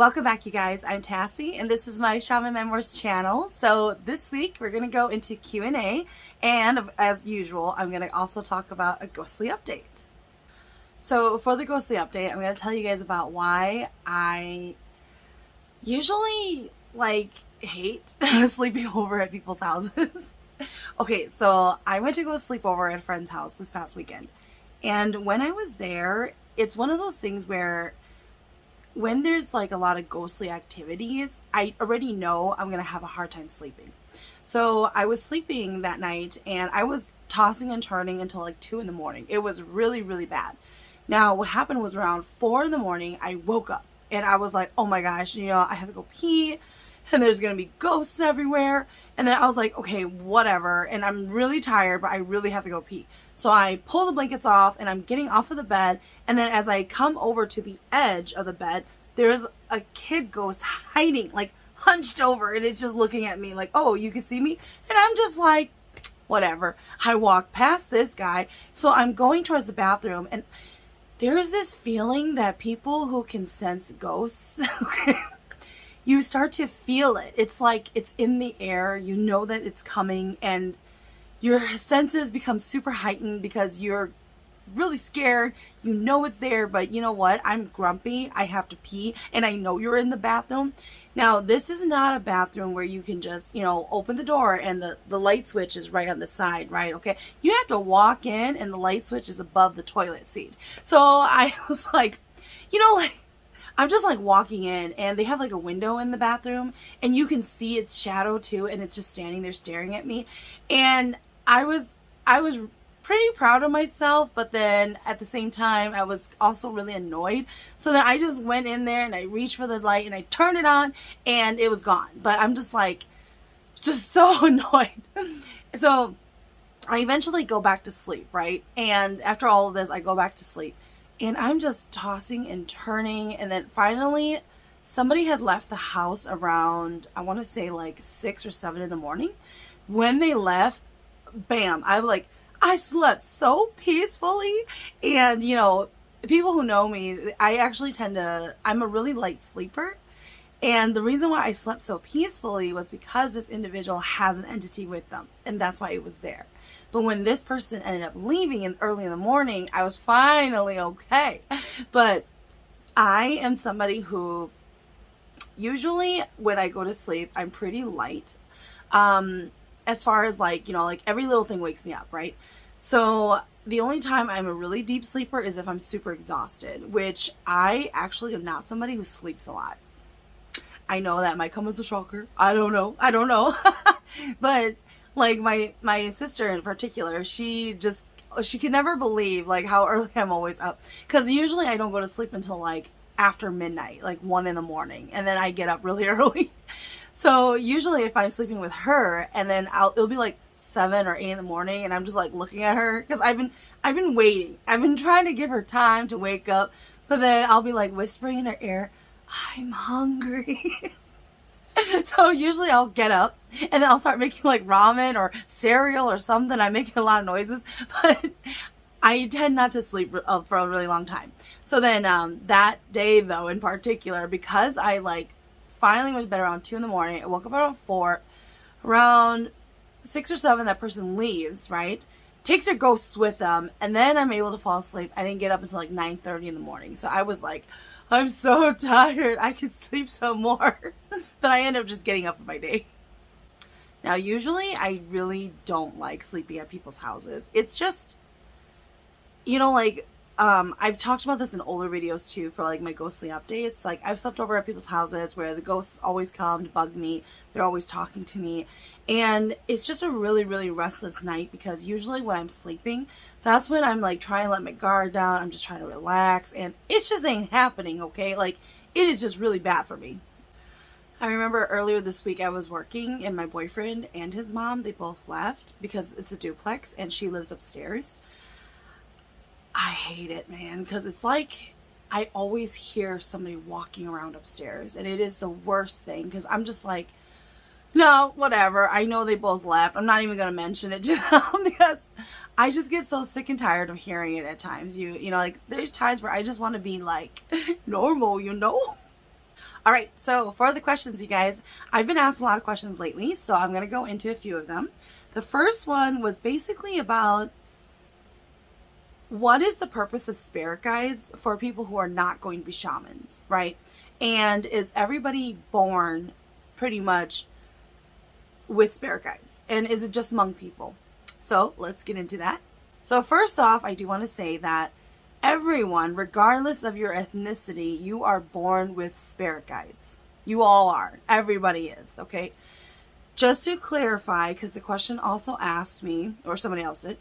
Welcome back, you guys. I'm Tassie, and this is my Shaman Memoirs channel. So this week we're going to go into Q&A, and as usual, I'm going to also talk about a ghostly update. So for the ghostly update, I'm going to tell you guys about why I usually hate sleeping over at people's houses. Okay, so I went to go sleep over at a friend's house this past weekend, and when I was there, it's one of those things where when there's like a lot of ghostly activities, I already know I'm gonna have a hard time sleeping. So I was sleeping that night and I was tossing and turning until like 2 in the morning. It was really, really bad. Now what happened was around 4 in the morning, I woke up and I was like, oh my gosh, I have to go pee and there's gonna be ghosts everywhere. And then I was like, okay, whatever. And I'm really tired, but I really have to go pee. So I pull the blankets off and I'm getting off of the bed. And then as I come over to the edge of the bed, there's a kid ghost hiding, like hunched over. And it's just looking at me like, oh, you can see me? And I'm just like, whatever. I walk past this guy. So I'm going towards the bathroom. And there's this feeling that people who can sense ghosts, you start to feel it. It's like it's in the air. You know that it's coming and your senses become super heightened because you're really scared. You know it's there, but you know what? I'm grumpy. I have to pee and I know you're in the bathroom. Now, this is not a bathroom where you can just, open the door and the light switch is right on the side, right? Okay. You have to walk in and the light switch is above the toilet seat. So I was like, I'm just like walking in and they have like a window in the bathroom and you can see its shadow too, and it's just standing there staring at me. And I was pretty proud of myself, but then at the same time I was also really annoyed. So then I just went in there and I reached for the light and I turned it on and it was gone. But I'm just so annoyed. So I eventually go back to sleep, right? And after all of this, I go back to sleep. And I'm just tossing and turning. And then finally, somebody had left the house around, I want to say like 6 or 7 in the morning. When they left, bam, I slept so peacefully. And, people who know me, I'm a really light sleeper. And the reason why I slept so peacefully was because this individual has an entity with them. And that's why it was there. But when this person ended up leaving early in the morning, I was finally okay. But I am somebody who usually when I go to sleep, I'm pretty light. As far as every little thing wakes me up, right? So the only time I'm a really deep sleeper is if I'm super exhausted, which I actually am not somebody who sleeps a lot. I know that might come as a shocker. I don't know. But like my sister in particular, she could never believe how early I'm always up. Because usually I don't go to sleep until after midnight, 1 in the morning. And then I get up really early. So usually if I'm sleeping with her and then it'll be 7 or 8 in the morning and I'm just looking at her. Because I've been waiting. I've been trying to give her time to wake up. But then I'll be whispering in her ear, I'm hungry. So usually I'll get up and then I'll start making ramen or cereal or something. I'm making a lot of noises, but I tend not to sleep for a really long time. So then that day though in particular, because I finally went to bed around 2 in the morning, I woke up around 4, around 6 or 7 that person leaves, right? Takes their ghosts with them, and then I'm able to fall asleep. I didn't get up until 9:30 in the morning. So I was I'm so tired. I can sleep some more. But I end up just getting up for my day. Now, usually I really don't like sleeping at people's houses. It's just, I've talked about this in older videos too for my ghostly updates. I've slept over at people's houses where the ghosts always come to bug me. They're always talking to me. And it's just a really, really restless night because usually when I'm sleeping, that's when I'm trying to let my guard down. I'm just trying to relax and it just ain't happening, okay? It is just really bad for me. I remember earlier this week I was working and my boyfriend and his mom, they both left because it's a duplex and she lives upstairs. I hate it, man, because it's I always hear somebody walking around upstairs and it is the worst thing because I'm just no, whatever. I know they both left. I'm not even going to mention it to them because I just get so sick and tired of hearing it at times. There's times where I just want to be normal, All right, so for the questions, you guys, I've been asked a lot of questions lately, so I'm going to go into a few of them. The first one was basically about what is the purpose of spirit guides for people who are not going to be shamans, right? And is everybody born pretty much with spirit guides? And is it just Hmong people? So let's get into that. So first off, I do want to say that everyone, regardless of your ethnicity, you are born with spirit guides. You all are. Everybody is, okay? Just to clarify, because the question also asked me, or somebody else did,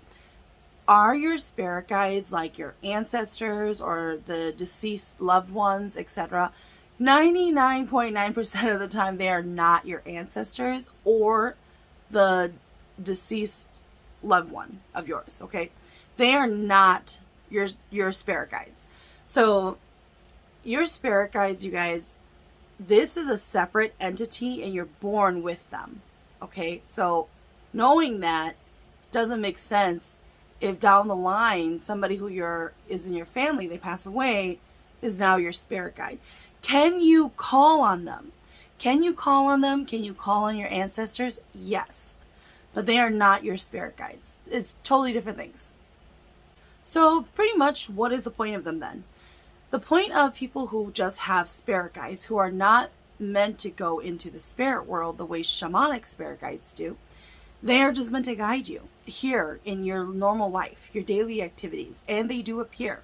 are your spirit guides like your ancestors or the deceased loved ones, etc.? 99.9% of the time, they are not your ancestors or the deceased loved one of yours, okay? They are not your spirit guides. So your spirit guides, you guys, this is a separate entity and you're born with them, okay? So knowing that doesn't make sense if down the line somebody who is in your family, they pass away, is now your spirit guide. Can you call on them? Can you call on them? Can you call on your ancestors? Yes, but they are not your spirit guides. It's totally different things. So pretty much, what is the point of them then? The point of people who just have spirit guides, who are not meant to go into the spirit world the way shamanic spirit guides do, they are just meant to guide you here in your normal life, your daily activities, and they do appear.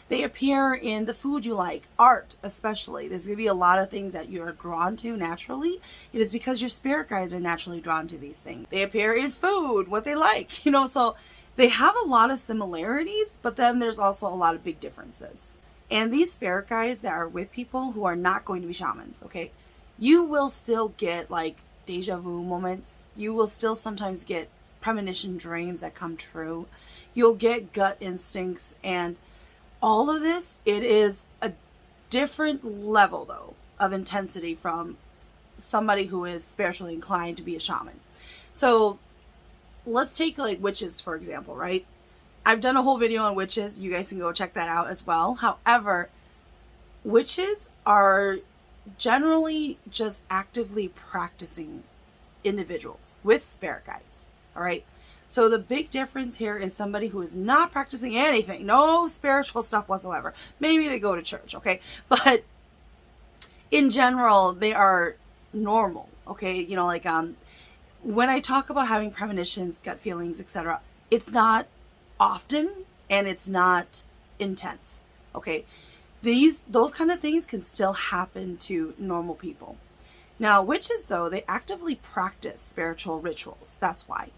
They appear in the food you like, art especially. There's going to be a lot of things that you're drawn to naturally. It is because your spirit guides are naturally drawn to these things. They appear in food, what they like, so they have a lot of similarities, but then there's also a lot of big differences. And these spirit guides that are with people who are not going to be shamans, okay, you will still get like deja vu moments. You will still sometimes get premonition dreams that come true. You'll get gut instincts, and all of this, it is a different level though of intensity from somebody who is spiritually inclined to be a shaman. So let's take like witches, for example, right? I've done a whole video on witches. You guys can go check that out as well. However, witches are generally just actively practicing individuals with spirit guides, all right? So the big difference here is somebody who is not practicing anything, no spiritual stuff whatsoever. Maybe they go to church, okay? But in general, they are normal, okay? When I talk about having premonitions, gut feelings, etc., it's not often and it's not intense, okay? Those kind of things can still happen to normal people. Now, witches, though, they actively practice spiritual rituals. That's why.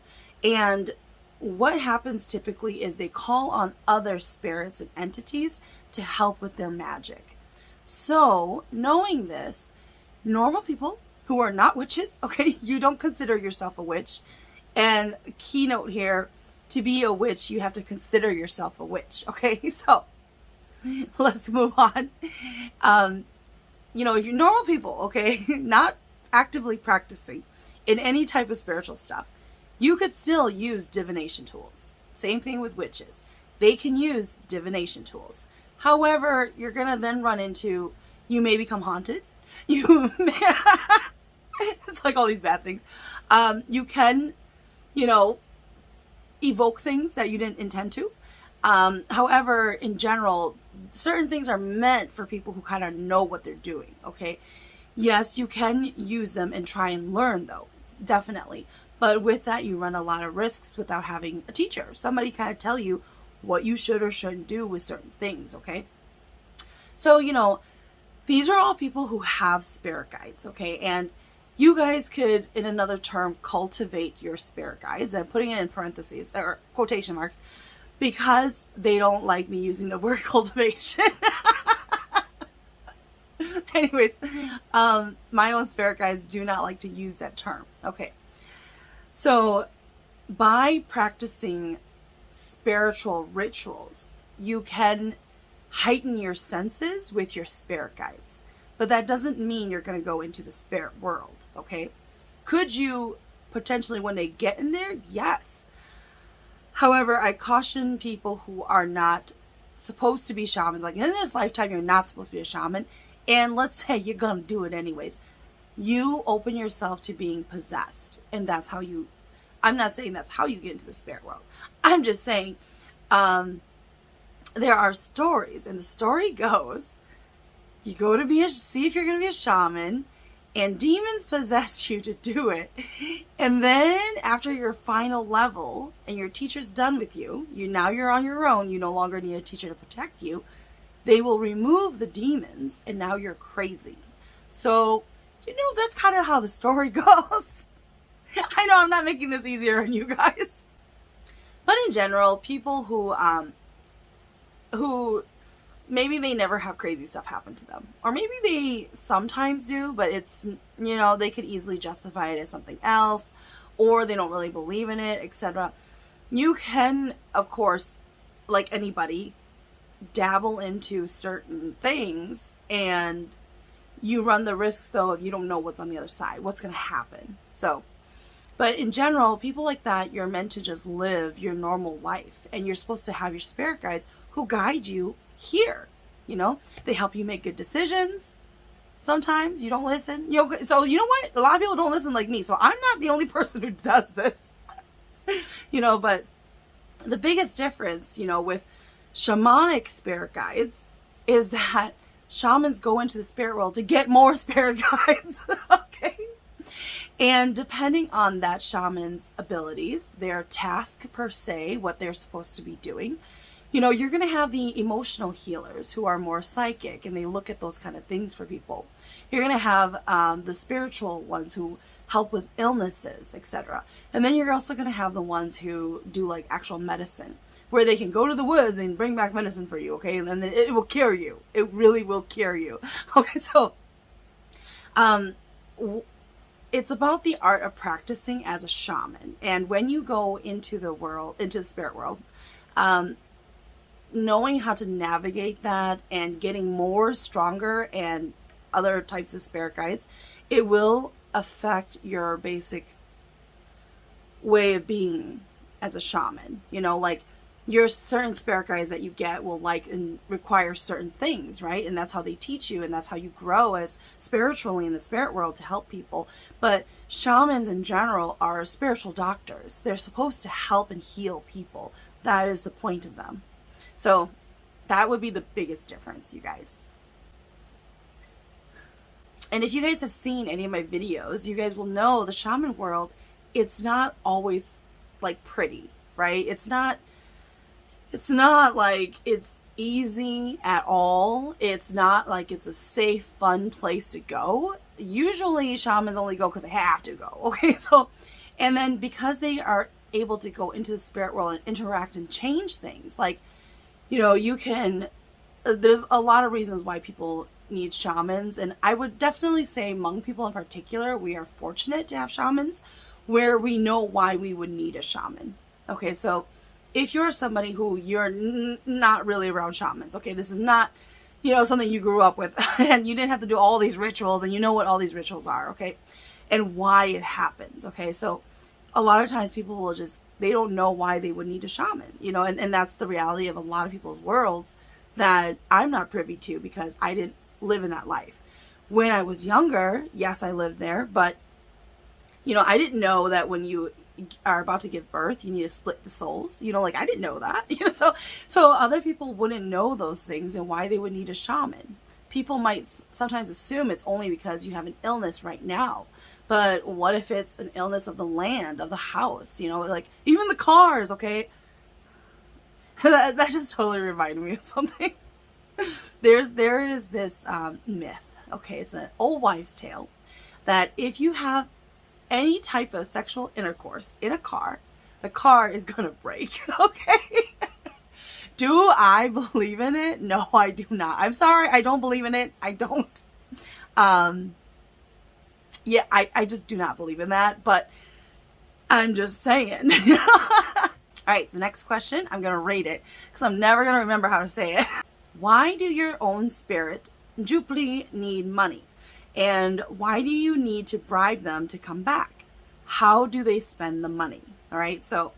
And what happens typically is they call on other spirits and entities to help with their magic. So, knowing this, normal people who are not witches, okay, you don't consider yourself a witch. And keynote here, to be a witch, you have to consider yourself a witch, okay? So, let's move on. If you're normal people, okay, not actively practicing in any type of spiritual stuff, you could still use divination tools. Same thing with witches. They can use divination tools. However, you're going to then run into, you may become haunted. You may, it's like all these bad things. You can, evoke things that you didn't intend to. However, in general, certain things are meant for people who kind of know what they're doing, okay? Yes, you can use them and try and learn, though, definitely. But with that, you run a lot of risks without having a teacher. Somebody kind of tell you what you should or shouldn't do with certain things, okay? So, these are all people who have spirit guides, okay? And you guys could, in another term, cultivate your spirit guides. I'm putting it in parentheses, or quotation marks, because they don't like me using the word cultivation. Anyways, my own spirit guides do not like to use that term. Okay. So by practicing spiritual rituals, you can heighten your senses with your spirit guides. But that doesn't mean you're going to go into the spirit world, okay? Could you potentially, when they get in there? Yes. However, I caution people who are not supposed to be shamans, like in this lifetime, you're not supposed to be a shaman. and let's say you're gonna do it anyways, you open yourself to being possessed. And that's how you, I'm not saying that's how you get into the spirit world. I'm just saying there are stories, and the story goes, you go to see if you're going to be a shaman, and demons possess you to do it. And then after your final level and your teacher's done with you, now you're on your own, you no longer need a teacher to protect you, they will remove the demons, and now you're crazy. So, that's kind of how the story goes. I know I'm not making this easier on you guys. But in general, people who maybe they never have crazy stuff happen to them, or maybe they sometimes do, but it's, they could easily justify it as something else, or they don't really believe in it, etc. You can, of course, like anybody, dabble into certain things, and you run the risk, though, if you don't know what's on the other side, what's going to happen. So, but in general, people like that, you're meant to just live your normal life, and you're supposed to have your spirit guides who guide you here. They help you make good decisions. Sometimes you don't listen. So you know what? A lot of people don't listen like me. So I'm not the only person who does this. But the biggest difference, with shamanic spirit guides is that shamans go into the spirit world to get more spirit guides. Okay? And depending on that shaman's abilities, their task per se, what they're supposed to be doing, you're going to have the emotional healers who are more psychic, and they look at those kind of things for people. You're going to have the spiritual ones who help with illnesses, etc. And then you're also going to have the ones who do like actual medicine, where they can go to the woods and bring back medicine for you, okay? And then it will cure you. It really will cure you. Okay, so it's about the art of practicing as a shaman. And when you go into the spirit world, knowing how to navigate that and getting more stronger and other types of spirit guides, it will affect your basic way of being as a shaman. Like your certain spirit guides that you get will like and require certain things, right? And that's how they teach you, and that's how you grow as spiritually in the spirit world to help people. But shamans in general are spiritual doctors. They're supposed to help and heal people. That is the point of them. So that would be the biggest difference, you guys. And if you guys have seen any of my videos, you guys will know the shaman world, it's not always like pretty, right? It's not like it's easy at all. It's not like it's a safe, fun place to go. Usually shamans only go because they have to go. Okay, so, and then because they are able to go into the spirit world and interact and change things, like, you can, there's a lot of reasons why people need shamans. And I would definitely say Hmong people in particular, we are fortunate to have shamans where we know why we would need a shaman. Okay, so if you're somebody who you're not really around shamans, okay, this is not, something you grew up with and you didn't have to do all these rituals, and you know what all these rituals are, okay, and why it happens, okay, so a lot of times people will they don't know why they would need a shaman, and that's the reality of a lot of people's worlds that I'm not privy to because I didn't live in that life. When I was younger, yes, I lived there, but, I didn't know that when you are about to give birth, you need to split the souls, like I didn't know that, so other people wouldn't know those things and why they would need a shaman. People might sometimes assume it's only because you have an illness right now. But what if it's an illness of the land, of the house, like even the cars, okay? that just totally reminded me of something. There is this myth, okay? It's an old wives' tale that if you have any type of sexual intercourse in a car, the car is going to break, okay? Do I believe in it? No, I do not. I'm sorry, I don't believe in it. I don't. Yeah, I just do not believe in that, but I'm just saying. All right, the next question, I'm going to rate it because I'm never going to remember how to say it. Why do your own spirit Jupli need money? And why do you need to bribe them to come back? How do they spend the money? All right, so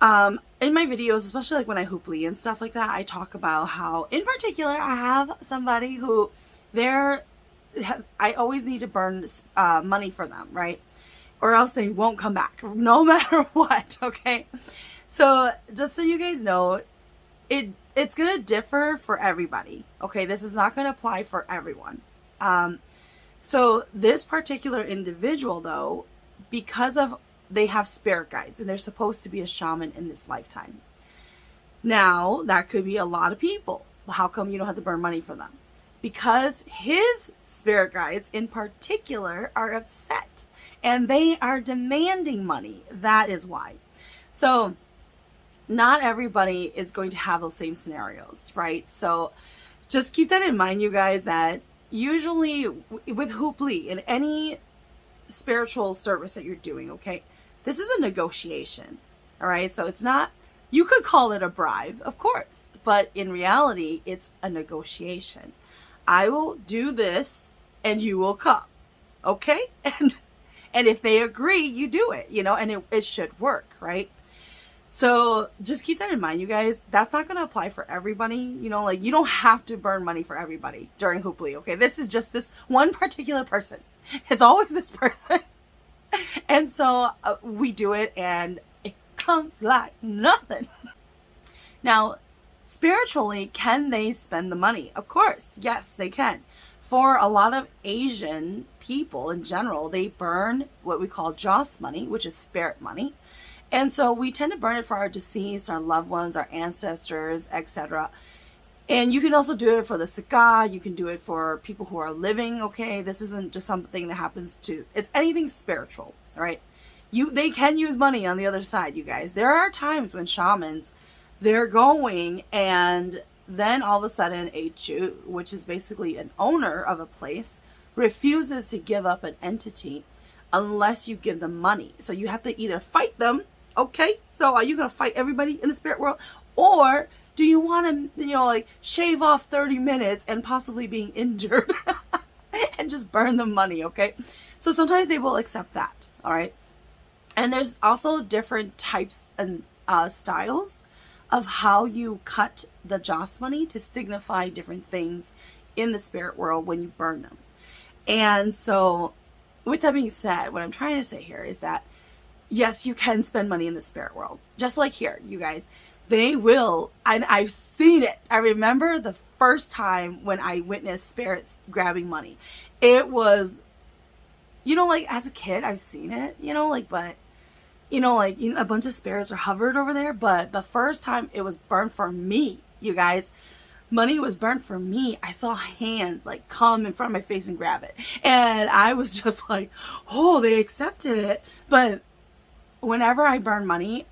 In my videos, especially like when I hooply and stuff like that, I talk about how, in particular, I have somebody who I always need to burn money for them, right? Or else they won't come back, no matter what, okay? So just so you guys know, it's gonna differ for everybody, okay? This is not gonna apply for everyone. So this particular individual, though, because of they have spirit guides and they're supposed to be a shaman in this lifetime. Now, that could be a lot of people. How come you don't have to burn money for them? Because his spirit guides in particular are upset and they are demanding money. That is why. So not everybody is going to have those same scenarios, right? So just keep that in mind, you guys, that usually with hooply and any spiritual service that you're doing, okay, this is a negotiation, all right? So it's not, you could call it a bribe, of course, but in reality, it's a negotiation. I will do this and you will come, okay? And if they agree, you do it, you know, and it should work, right? So just keep that in mind, you guys. That's not going to apply for everybody. You know, like, you don't have to burn money for everybody during hooply, okay? This is just this one particular person. It's always this person. And so we do it and it comes like nothing. Now, spiritually, can they spend the money? Of course, yes, they can. For a lot of Asian people in general, they burn what we call joss money, which is spirit money. And so we tend to burn it for our deceased, our loved ones, our ancestors, etc. And you can also do it for the Sika. You can do it for people who are living, okay? This isn't just something that happens to, it's anything spiritual, all right? They can use money on the other side, you guys. There are times when shamans, they're going and then all of a sudden a Jew, which is basically an owner of a place, refuses to give up an entity unless you give them money. So you have to either fight them, okay? So are you going to fight everybody in the spirit world? Or do you want to, you know, like shave off 30 minutes and possibly being injured and just burn the money, okay? So sometimes they will accept that, all right? And there's also different types and styles of how you cut the joss money to signify different things in the spirit world when you burn them. And so with that being said, what I'm trying to say here is that, yes, you can spend money in the spirit world. Just like here, you guys. They will, and I've seen it. I remember the first time when I witnessed spirits grabbing money. It was, you know, like as a kid, I've seen it, you know, like, but, you know, like a bunch of spirits are hovered over there. But the first time it was burned for me, you guys, money was burnt for me. I saw hands like come in front of my face and grab it. And I was just like, oh, they accepted it. But whenever I burn money,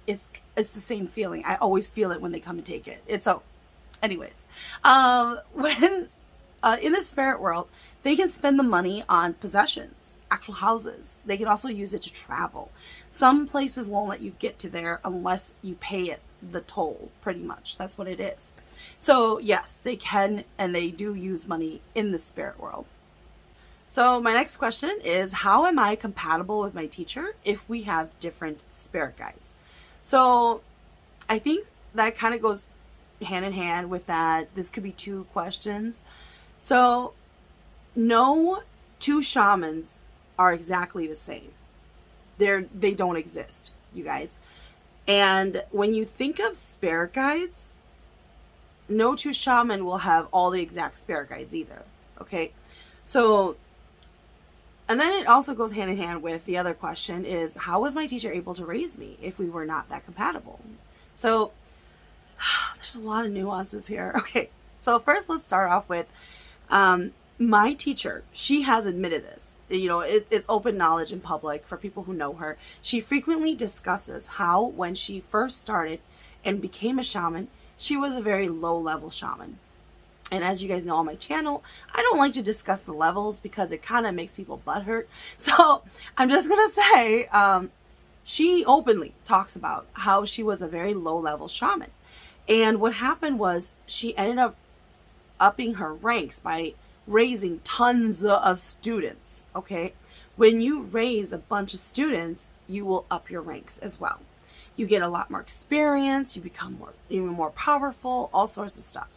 it's the same feeling. I always feel it when they come and take it. It's so, anyways, when in the spirit world, they can spend the money on possessions, actual houses. They can also use it to travel. Some places won't let you get to there unless you pay it the toll, pretty much. That's what it is. So yes, they can, and they do use money in the spirit world. So my next question is, how am I compatible with my teacher if we have different spirit guides? So I think that kind of goes hand in hand with that. This could be two questions. So no two shamans are exactly the same. They don't exist, you guys. And when you think of spirit guides, no two shaman will have all the exact spirit guides either. Okay. So, and then it also goes hand in hand with the other question is, how was my teacher able to raise me if we were not that compatible? So there's a lot of nuances here. Okay. So first let's start off with, my teacher, she has admitted this. You know, it's open knowledge in public for people who know her. She frequently discusses how when she first started and became a shaman, she was a very low-level shaman. And as you guys know on my channel, I don't like to discuss the levels because it kind of makes people butthurt. So I'm just going to say, she openly talks about how she was a very low-level shaman. And what happened was she ended up upping her ranks by raising tons of students. Okay, when you raise a bunch of students, you will up your ranks as well. you get a lot more experience, you become even more powerful, all sorts of stuff.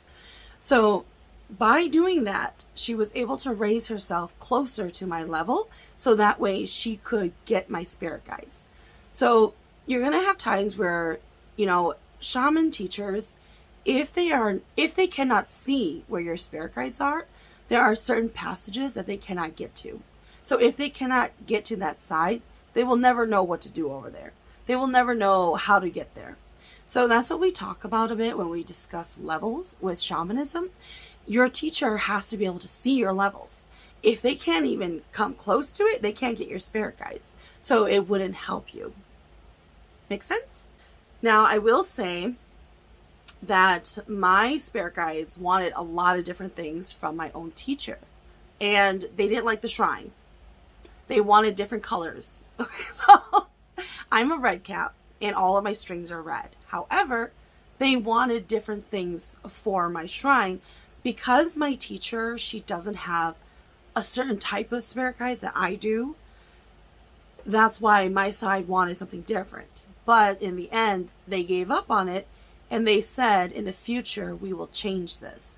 So by doing that, she was able to raise herself closer to my level, so that way she could get my spirit guides. So you're going to have times where, you know, shaman teachers, if they cannot see where your spirit guides are, there are certain passages that they cannot get to. So if they cannot get to that side, they will never know what to do over there. They will never know how to get there. So that's what we talk about a bit when we discuss levels with shamanism. Your teacher has to be able to see your levels. If they can't even come close to it, they can't get your spirit guides. So it wouldn't help you. Make sense? Now, I will say that my spirit guides wanted a lot of different things from my own teacher. And they didn't like the shrine. They wanted different colors. Okay, so I'm a red cap and all of my strings are red. However, they wanted different things for my shrine because my teacher, she doesn't have a certain type of spirit guides that I do. That's why my side wanted something different. But in the end, they gave up on it and they said, in the future, we will change this.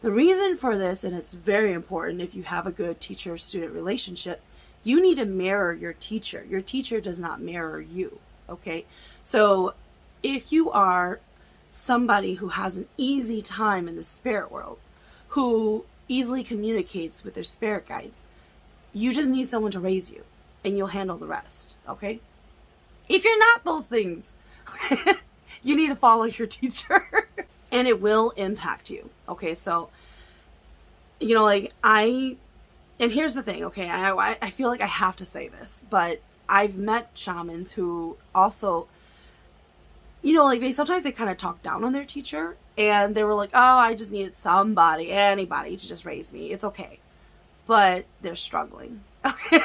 The reason for this, and it's very important if you have a good teacher-student relationship, you need to mirror your teacher. Your teacher does not mirror you, okay? So if you are somebody who has an easy time in the spirit world, who easily communicates with their spirit guides, you just need someone to raise you and you'll handle the rest, okay? If you're not those things, you need to follow your teacher and it will impact you, okay? So, you know, like and here's the thing, okay? I feel like I have to say this, but I've met shamans who also, you know, like sometimes they kind of talk down on their teacher and they were like, oh, I just needed anybody to just raise me. It's okay. But they're struggling. Okay.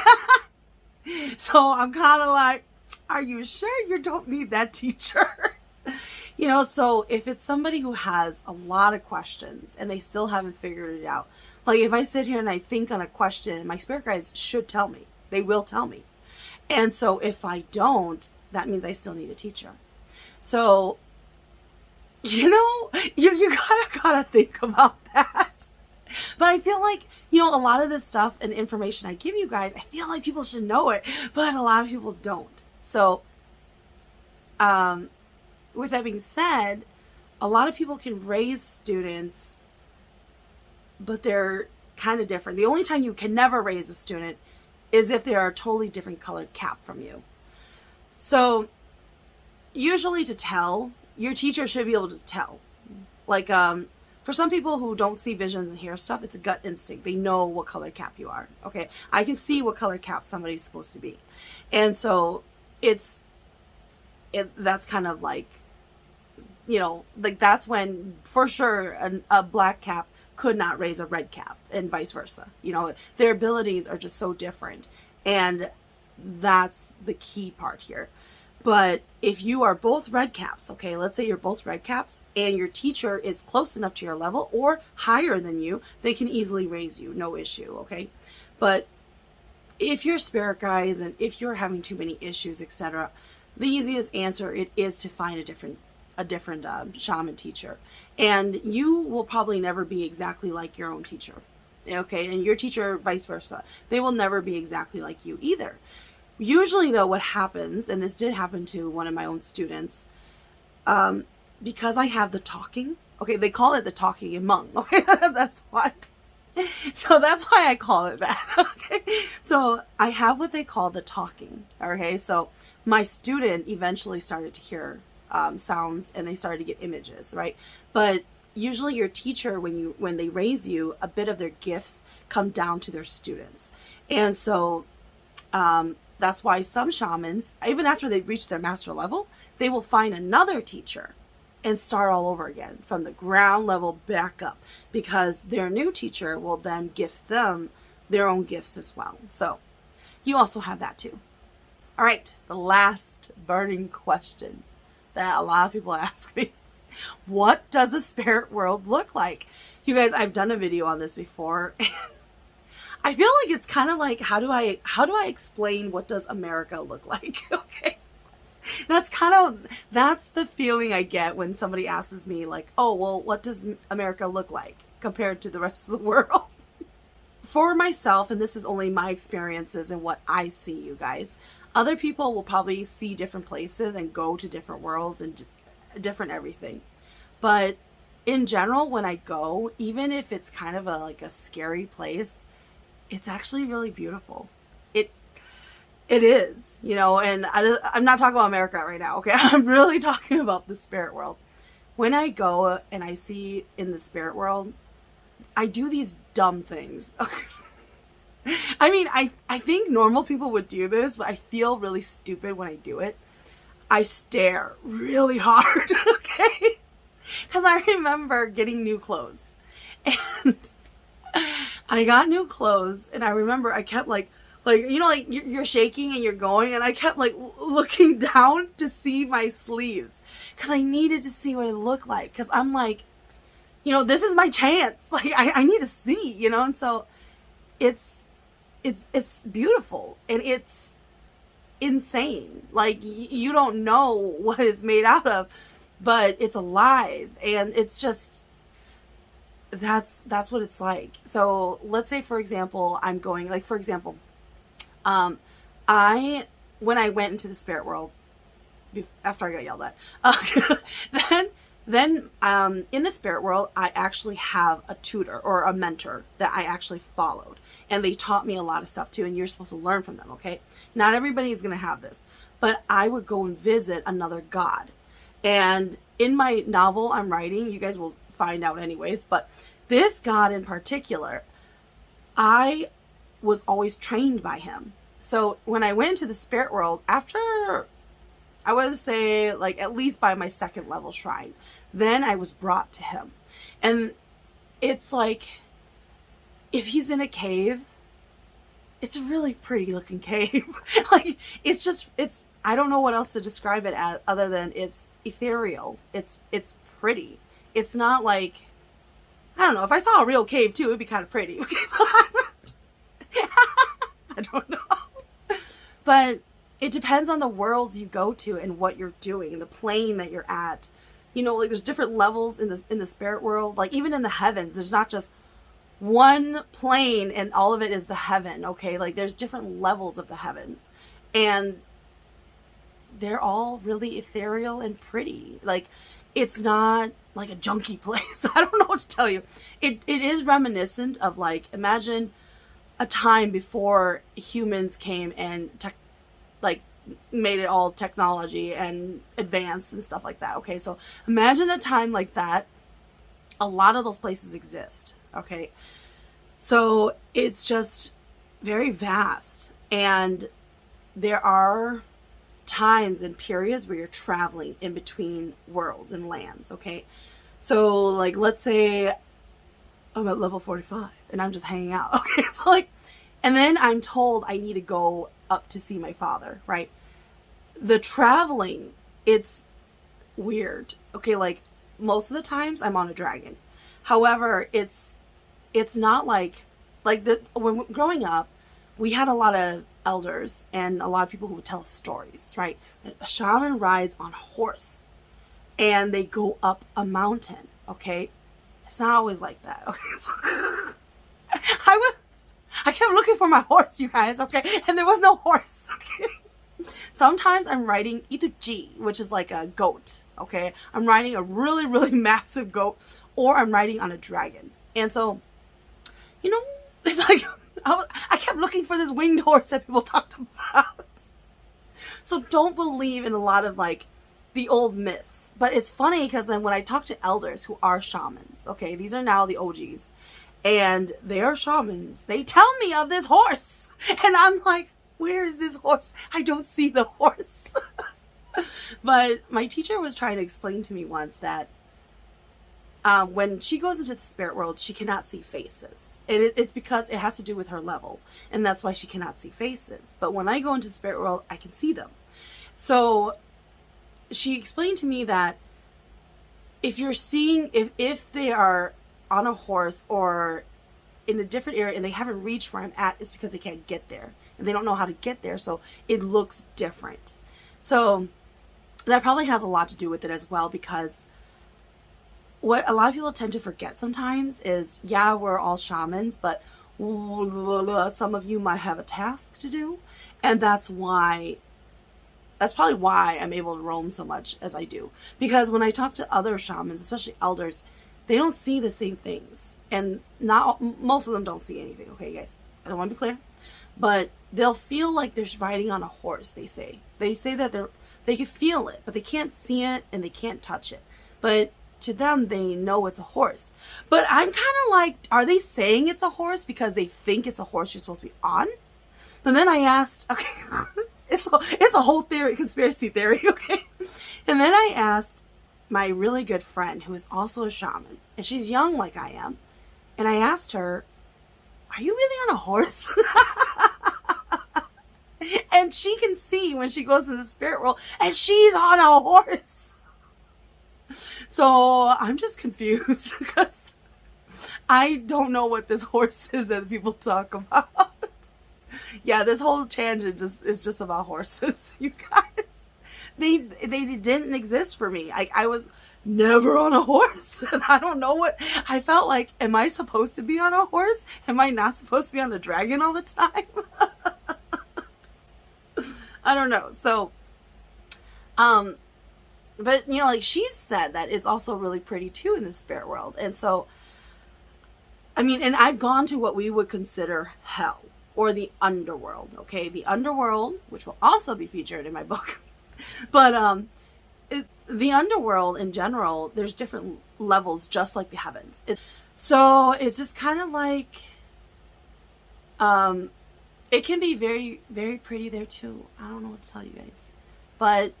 So I'm kind of like, are you sure you don't need that teacher? You know, so if it's somebody who has a lot of questions and they still haven't figured it out, like if I sit here and I think on a question, my spirit guides should tell me. They will tell me. And so if I don't, that means I still need a teacher. So, you know, you gotta think about that. But I feel like, you know, a lot of this stuff and information I give you guys, I feel like people should know it, but a lot of people don't. So, with that being said, a lot of people can raise students, but they're kind of different. The only time you can never raise a student is if they are a totally different colored cap from you. So usually to tell, your teacher should be able to tell. Like, for some people who don't see visions and hear stuff, it's a gut instinct. They know what color cap you are. Okay, I can see what color cap somebody's supposed to be. And so that's kind of like, you know, like that's when for sure a black cap could not raise a red cap and vice versa. You know, their abilities are just so different. And that's the key part here. But if you are both red caps, okay, let's say you're both red caps and your teacher is close enough to your level or higher than you, they can easily raise you, no issue, okay? But if you're spirit guides and if you're having too many issues, etc., the easiest answer is to find a different shaman teacher. And you will probably never be exactly like your own teacher, okay? And your teacher, vice versa. They will never be exactly like you either. Usually, though, what happens, and this did happen to one of my own students, because I have the talking, okay, they call it the talking in Hmong, okay, that's why. So that's why I call it that, okay? So I have what they call the talking, okay? So my student eventually started to hear sounds and they started to get images, right? But usually your teacher, when they raise you, a bit of their gifts come down to their students. And so that's why some shamans, even after they reach their master level, they will find another teacher and start all over again from the ground level back up, because their new teacher will then gift them their own gifts as well. So you also have that too. All right, the last burning question that a lot of people ask me: what does the spirit world look like? You guys, I've done a video on this before. I feel like it's kind of like, how do I explain what does America look like? Okay. That's kind of, that's the feeling I get when somebody asks me like, oh, well, what does America look like compared to the rest of the world? For myself, and this is only my experiences and what I see, you guys, other people will probably see different places and go to different worlds and different everything. But in general, when I go, even if it's kind of like a scary place, it's actually really beautiful. It is, and I'm not talking about America right now, okay? I'm really talking about the spirit world. When I go and I see in the spirit world, I do these dumb things. I mean, I think normal people would do this, but I feel really stupid when I do it. I stare really hard, okay? Because I remember getting new clothes. And I got new clothes, and I remember I kept like you're shaking and you're going, and I kept like looking down to see my sleeves because I needed to see what it looked like, because I'm like, this is my chance. Like I need to see, and so it's beautiful and it's insane. Like you don't know what it's made out of, but it's alive, and it's just, that's what it's like. So let's say, for example, I'm going, like, for example, when I went into the spirit world after I got yelled at, then in the spirit world, I actually have a tutor or a mentor that I actually followed, and they taught me a lot of stuff too, and you're supposed to learn from them, okay? Not everybody is going to have this, but I would go and visit another god. And in my novel I'm writing, you guys will find out anyways, but this god in particular, I was always trained by him. So when I went into the spirit world, after, I would say, like, at least by my second level shrine, then I was brought to him. And it's like, if he's in a cave, it's a really pretty looking cave. Like, it's I don't know what else to describe it as other than it's ethereal. It's pretty. It's not like, I don't know, if I saw a real cave too, it'd be kind of pretty. Okay, so I don't know. But it depends on the worlds you go to and what you're doing, the plane that you're at. Like, there's different levels in the spirit world. Like, even in the heavens, there's not just one plane and all of it is the heaven, okay? Like, there's different levels of the heavens, and they're all really ethereal and pretty. Like, it's not like a junky place. I don't know what to tell you. It is reminiscent of, like, imagine a time before humans came and made it all technology and advanced and stuff like that. Okay, so imagine a time like that. A lot of those places exist. Okay, so it's just very vast, and there are times and periods where you're traveling in between worlds and lands. Okay, so like, let's say I'm at level 45 and I'm just hanging out. Okay, so like, and then I'm told I need to go up to see my father, right? The traveling, it's weird. Okay, like, most of the times I'm on a dragon. However, it's not like when growing up, we had a lot of elders and a lot of people who would tell us stories, right? A shaman rides on a horse and they go up a mountain, okay? It's not always like that, okay? So I kept looking for my horse, you guys, okay? And there was no horse, okay? Sometimes I'm riding Ituchi, which is like a goat, okay? I'm riding a really, really massive goat, or I'm riding on a dragon. And so, it's like, I kept looking for this winged horse that people talked about. So don't believe in a lot of, like, the old myths. But it's funny because then when I talk to elders who are shamans, okay, these are now the OGs, and they are shamans, they tell me of this horse. And I'm like, where is this horse? I don't see the horse. But my teacher was trying to explain to me once that when she goes into the spirit world, she cannot see faces. And it's because it has to do with her level. And that's why she cannot see faces. But when I go into the spirit world, I can see them. So she explained to me that if you're seeing, if they are on a horse or in a different area and they haven't reached where I'm at, it's because they can't get there. And they don't know how to get there. So it looks different. So that probably has a lot to do with it as well, because what a lot of people tend to forget sometimes is, yeah, we're all shamans, but some of you might have a task to do. And that's probably why I'm able to roam so much as I do. Because when I talk to other shamans, especially elders, they don't see the same things. And most of them don't see anything, okay, guys? I don't want to be clear. But they'll feel like they're riding on a horse, they say. They say that they can feel it, but they can't see it and they can't touch it. But to them, they know it's a horse. But I'm kind of like, are they saying it's a horse because they think it's a horse you're supposed to be on? And then I asked, okay, it's a whole theory, conspiracy theory, okay? And then I asked my really good friend, who is also a shaman, and she's young like I am, and I asked her, are you really on a horse? And she can see when she goes in the spirit world, and she's on a horse. So I'm just confused because I don't know what this horse is that people talk about. Yeah, this whole tangent is just about horses, you guys. They didn't exist for me. I was never on a horse, and I don't know what I felt like. Am I supposed to be on a horse? Am I not supposed to be on the dragon all the time? I don't know. So, but you know, like she said that it's also really pretty too in the spirit world. And so, I mean, and I've gone to what we would consider hell or the underworld. Okay. The underworld, which will also be featured in my book, but, the underworld in general, there's different levels, just like the heavens. So it's just kind of like, it can be very, very pretty there too. I don't know what to tell you guys, but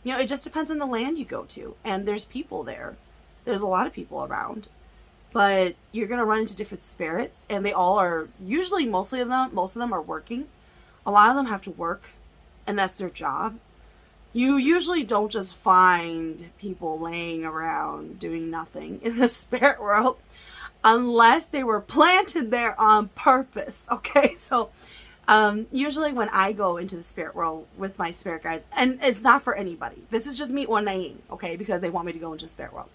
you know, it just depends on the land you go to, and there's people there. There's a lot of people around, but you're going to run into different spirits, and they all are usually, most of them are working. A lot of them have to work, and that's their job. You usually don't just find people laying around doing nothing in the spirit world unless they were planted there on purpose. Okay, so usually when I go into the spirit world with my spirit guides, and it's not for anybody, this is just me one name, okay, because they want me to go into the spirit world.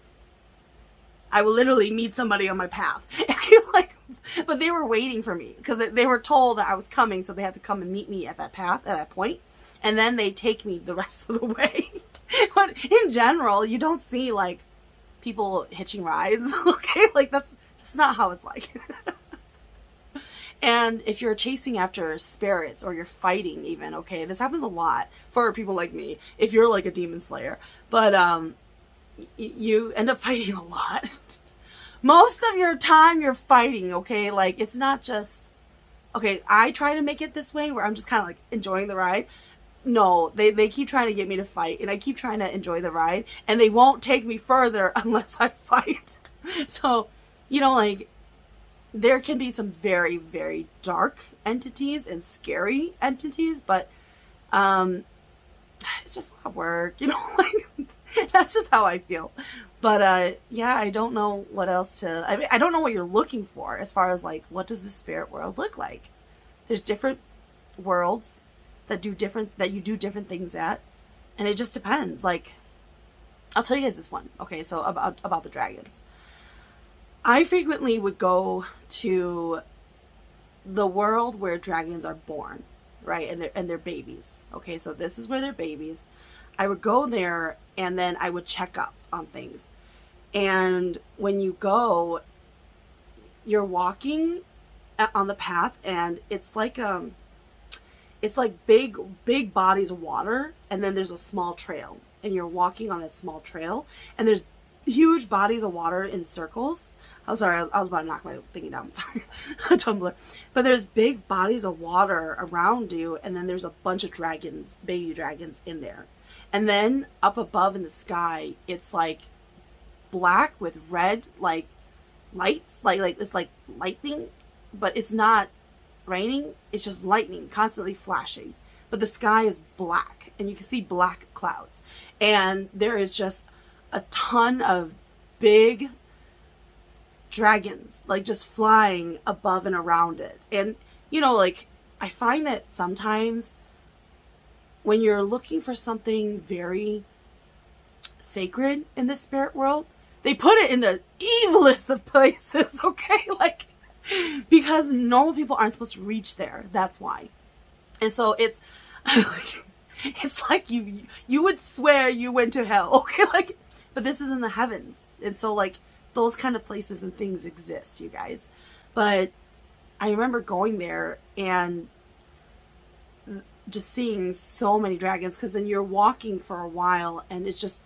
I will literally meet somebody on my path. Like, but they were waiting for me because they were told that I was coming, so they had to come and meet me at that path, at that point. And then they take me the rest of the way. But in general, you don't see like people hitching rides. Okay, like that's not how it's like. And if you're chasing after spirits or you're fighting, even, okay, this happens a lot for people like me. If you're like a demon slayer, but you end up fighting a lot. Most of your time you're fighting. Okay, like it's not just okay. I try to make it this way where I'm just kind of like enjoying the ride. No, they keep trying to get me to fight, and I keep trying to enjoy the ride, and they won't take me further unless I fight. So, you know, like, there can be some very, very dark entities and scary entities, but it's just a lot of work, you know, like, that's just how I feel. But, yeah, I don't know what else I mean, I don't know what you're looking for as far as, like, what does the spirit world look like? There's different worlds that you do different things at, and it just depends. Like, I'll tell you guys this one. Okay, so about the dragons. I frequently would go to the world where dragons are born, right? And they're babies. Okay, so this is where they're babies. I would go there, and then I would check up on things. And when you go, you're walking on the path, and it's like big bodies of water, and then there's a small trail, and you're walking on that small trail, and there's huge bodies of water in circles. I'm sorry, I was about to knock my thingy down. Sorry, a tumbler. But there's big bodies of water around you, and then there's a bunch of dragons, baby dragons in there. And then up above in the sky, it's like black with red, like lights, like it's like lightning, but it's not raining, it's just lightning constantly flashing, but the sky is black, and you can see black clouds, and there is just a ton of big dragons, like, just flying above and around it. And you know, like, I find that sometimes when you're looking for something very sacred in the spirit world, they put it in the evilest of places, okay? Like, because normal people aren't supposed to reach there. That's why. And so it's like you would swear you went to hell, okay? Like, but this is in the heavens. And so like those kind of places and things exist, you guys. But I remember going there and just seeing so many dragons, because then you're walking for a while and it's just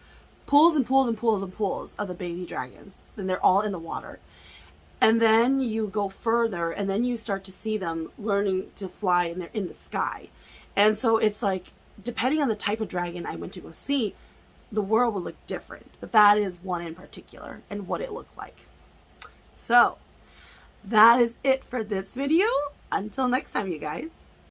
pools and pools and pools and pools of the baby dragons, and they're all in the water. And then you go further and then you start to see them learning to fly, and they're in the sky. And so it's like, depending on the type of dragon I went to go see, the world would look different. But that is one in particular and what it looked like. So that is it for this video. Until next time, you guys.